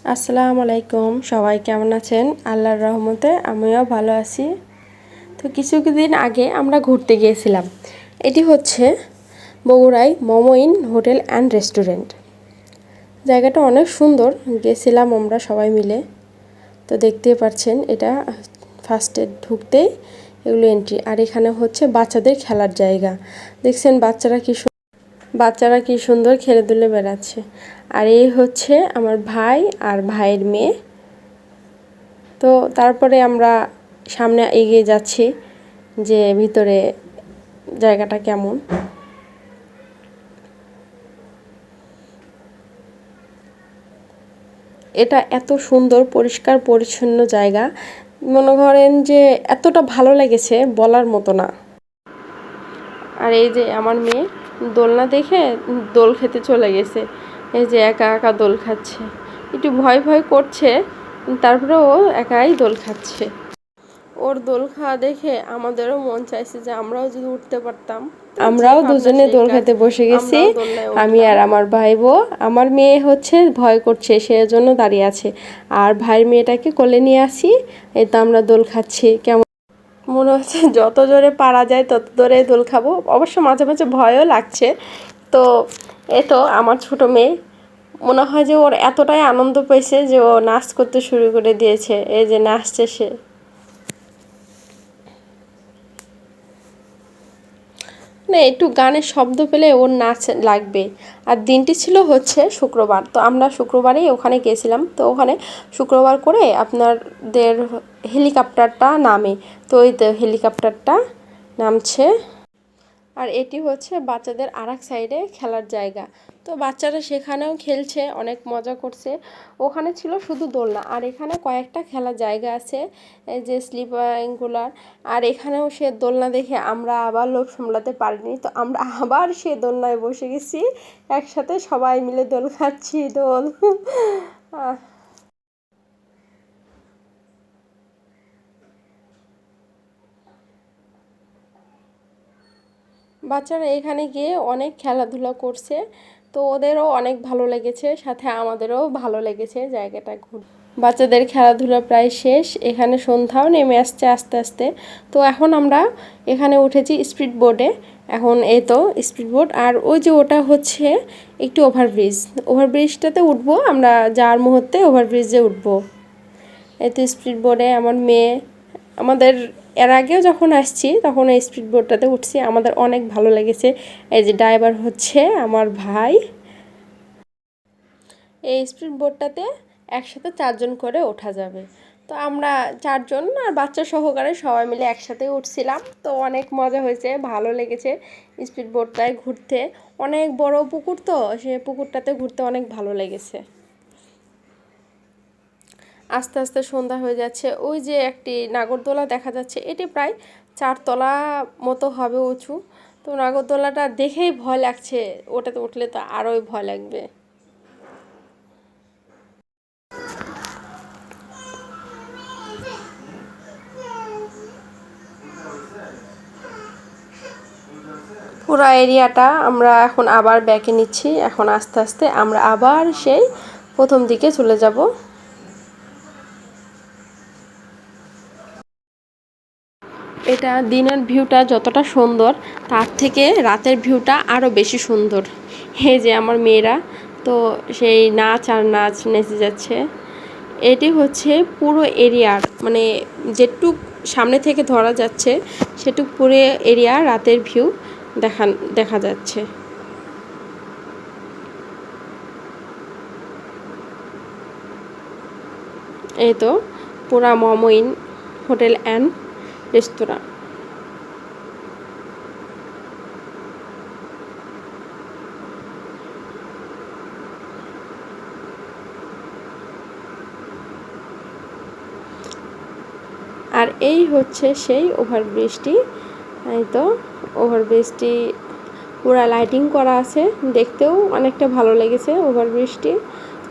আসসালামু আলাইকুম, সবাই কেমন আছেন? আল্লাহর রহমতে আমিও ভালো আছি। তো কিছুদিন আগে আমরা ঘুরতে গিয়েছিলাম। এটি হচ্ছে বগুড়ায় মমইন হোটেল অ্যান্ড রেস্টুরেন্ট। জায়গাটা অনেক সুন্দর, গেছিলাম আমরা সবাই মিলে। তো দেখতেই পাচ্ছেন, এটা ফার্স্টে ঢুকতেই এগুলো এন্ট্রি। আর এখানে হচ্ছে বাচ্চাদের খেলার জায়গা। দেখছেন বাচ্চারা কি সুন্দর খেলে দুলে বেড়াচ্ছে। আর এই হচ্ছে আমার ভাই আর ভাইয়ের মেয়ে। তো তারপরে আমরা সামনে এগিয়ে যাচ্ছি যে ভিতরে জায়গাটা কেমন। এটা এত সুন্দর পরিষ্কার পরিচ্ছন্ন জায়গা, মনে করেন যে এতটা ভালো লেগেছে বলার মতো না। আর এই যে আমার মেয়ে দোলনা দেখে দোল খেতে চলে গেছে। এই যে একা একা দোল খাচ্ছে, একটু ভয় ভয় করছে, তারপরে ও একাই দোল খাচ্ছে। ওর দোল খাওয়া দেখে আমাদেরও মন চাইছে যে আমরাও যদি উঠতে পারতাম। আমরাও দুজনে দোল খেতে বসে গেছি, আমি আর আমার ভাই বউ। আমার মেয়ে হচ্ছে ভয় করছে, সেজন্য দাঁড়িয়ে আছে। আর ভাইয়ের মেয়েটাকে কোলে নিয়ে আসি, এই তো আমরা দোল খাচ্ছি। কেমন মনে হচ্ছে যত জোরে পারা যায় তত জোরে দোল খাবো। অবশ্য মাঝে মাঝে ভয়ও লাগছে। তো এই তো আমার ছোট মেয়ে, মনে হয় যে ওর এতটাই আনন্দ পেয়েছে যে ও নাচ করতে শুরু করে দিয়েছে। এই যে নাচছে সে। না, একটু গানের শব্দ পেলে ওর নাচ লাগবে। আর দিনটি ছিল হচ্ছে শুক্রবার, তো আমরা শুক্রবারেই ওখানে গেছিলাম। তো ওখানে শুক্রবার করে আপনাদের হেলিকপ্টারটা নামে। তো ওই তো হেলিকপ্টারটা নামছে। আর এটি হচ্ছে বাচ্চাদের আরেক সাইডে খেলার জায়গা। তো বাচ্চারা সেখানেও খেলছে, অনেক মজা করছে। ওখানে ছিল শুধু দোলনা, আর এখানে কয়েকটা খেলার জায়গা আছে, এই যে স্লিপারগুলার। আর এখানেও সে দোলনা দেখে আমরা আবার লোভ সামলাতে পারিনি, তো আমরা আবার সে দোলনায় বসে গেছি। একসাথে সবাই মিলে দোল খাচ্ছি, দোল। বাচ্চারা এখানে গিয়ে অনেক খেলাধুলা করছে, তো ওদেরও অনেক ভালো লেগেছে, সাথে আমাদেরও ভালো লেগেছে জায়গাটা ঘুরে। বাচ্চাদের খেলাধুলা প্রায় শেষ, এখানে সন্ধ্যাও নেমে আসছে আস্তে আস্তে। তো এখন আমরা এখানে উঠেছি স্পিড বোটে। এখন এই তো স্পিড বোট, আর ওই যে ওটা হচ্ছে একটি ওভারব্রিজ। ওভারব্রিজটাতে উঠবো আমরা, যাওয়ার মুহূর্তে ওভারব্রিজে উঠবো। এই তো স্পিড বোটে আমার মেয়ে। আমাদের এর আগেও যখন আসছি তখন এই স্পিড বোটটাতে উঠছি, আমাদের অনেক ভালো লেগেছে। এই যে ড্রাইভার হচ্ছে আমার ভাই। এই স্পিড বোটটাতে একসাথে 4 জন করে ওঠা যাবে। তো আমরা 4 জন আর বাচ্চা সহকারে সবাই মিলে একসাথে উঠছিলাম। তো অনেক মজা হয়েছে, ভালো লেগেছে স্পিড বোটটায় ঘুরতে। অনেক বড় পুকুর, তো সে পুকুরটাতে ঘুরতে অনেক ভালো লেগেছে। আস্তে আস্তে সন্ধ্যা হয়ে যাচ্ছে। ওই যে একটি নাগরদোলা দেখা যাচ্ছে, এটি প্রায় 4 তলা মতো হবে উঁচু। তো নাগরদোলাটা দেখেই ভয় লাগছে, ওটাতে উঠলে তো আরোই ভয় লাগবে। পুরো এরিয়াটা আমরা এখন আবার ব্যাকে নিচ্ছি। এখন আস্তে আস্তে আমরা আবার সেই প্রথম দিকে চলে যাব। এটা দিনের ভিউটা যতটা সুন্দর, তার থেকে রাতের ভিউটা আরও বেশি সুন্দর। এই যে আমার মেয়েরা তো সেই নাচ আর নাচ নেচে যাচ্ছে। এটি হচ্ছে পুরো এরিয়ার, মানে যেটুক সামনে থেকে ধরা যাচ্ছে সেটুক পুরো এরিয়া রাতের ভিউ দেখা যাচ্ছে। এই তো পুরা মমইন হোটেল অ্যান্ড রেস্তোরাঁ। আর এই হচ্ছে সেই ওভারব্রিজটি। এই তো ওভারব্রিজটি পুরা লাইটিং করা আছে, দেখতেও অনেকটা ভালো লেগেছে ওভারব্রিজটি।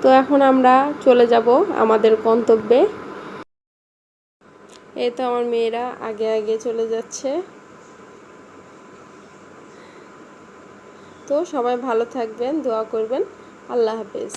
তো এখন আমরা চলে যাব আমাদের গন্তব্যে। এই তো আমার মেয়েরা আগে আগে চলে যাচ্ছে। তো সবাই ভালো থাকবেন, দোয়া করবেন। আল্লাহ হাফেজ।